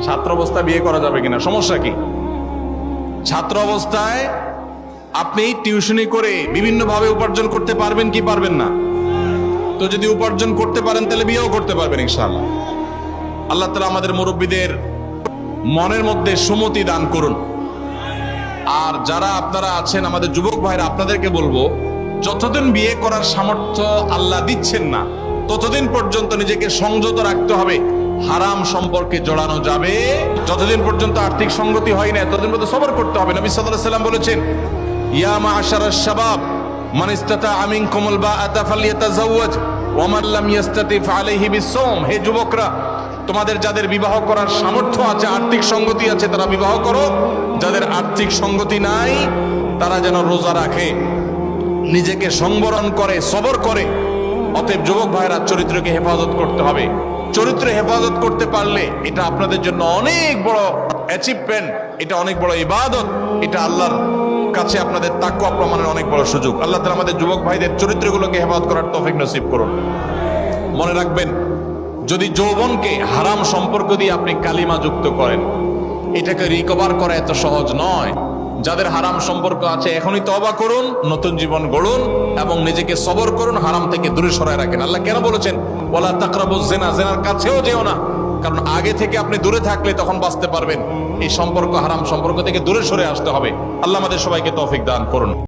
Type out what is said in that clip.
ছাত্র অবস্থায় বিয়ে করা যাবে কিনা, সমস্যা কি? ছাত্র অবস্থায় আপনি টিউশনি করে বিভিন্নভাবে উপার্জন করতে পারবেন কি পারবেন না? তো যদি উপার্জন করতে পারেন তাহলে বিয়েও করতে পারবেন ইনশাআল্লাহ। আল্লাহ তাআলা আমাদের মুরব্বীদের মনের মধ্যে সুমতি দান করুন। আর যারা আপনারা আছেন আমাদের যুবক ভাইরা, আপনাদেরকে বলবো, যতদিন বিয়ে করার সামর্থ্য আল্লাহ দিচ্ছেন না ততদিন পর্যন্ত নিজেকে সংযত রাখতে হবে, হারাম সম্পর্কে জড়ানো যাবে। যতদিন পর্যন্ত আর্থিক সঙ্গতি হয় না ততদিন পর্যন্ত সবর করতে হবে। নবী সাল্লাল্লাহু আলাইহি ওয়াসাল্লাম বলেছেন, ইয়া মা'আশারাশ শাবাব মান ইসতাতাআ মিনকুমুল বাআতা ফালইয়াতাযাওয়াজ ওয়া মান লাম ইসতাতি ফাআলাইহি বিস-সাওম। হে যুবকরা, তোমাদের যাদের বিবাহ করার সামর্থ্য আছে, আর্থিক সঙ্গতি আছে, তারা বিবাহ করো। যাদের আর্থিক সঙ্গতি নাই তারা যেন রোজা রাখে, নিজেকে সংবরণ করে, সবর করে। অতএব যুবক ভাইরা, চরিত্রকে হেফাজত করতে হবে। চরিত্র হেফাজত করতে পারলে এটা আপনাদের জন্য অনেক বড় অ্যাচিভমেন্ট, এটা অনেক বড় ইবাদত, এটা আল্লাহর কাছে আপনাদের তাকওয়া প্রমাণের অনেক বড় সুযোগ। আল্লাহ তাআলা আমাদের যুবক ভাইদের চরিত্রগুলোকে হেফাজত করার তৌফিক নসিব করুন। মনে রাখবেন, যদি যৌবনকে হারাম সম্পর্ক দিয়ে আপনি কালিমা যুক্ত করেন, এটাকে রিকভার করা এত সহজ নয়। যাদের হারাম সম্পর্ক আছে এখনই তওবা করুন, নতুন জীবন গড়ুন এবং নিজেকে সবর করুন, হারাম থেকে দূরে সরায় রাখেন। আল্লাহ কেন বলেছেন ওয়ালা তাকরাবুজ জিনা, জিনার কাছেও যেও না? কারণ আগে থেকে আপনি দূরে থাকলে তখন বাঁচতে পারবেন। এই সম্পর্ক, হারাম সম্পর্ক থেকে দূরে সরে আসতে হবে। আল্লাহ আমাদের সবাইকে তৌফিক দান করুন।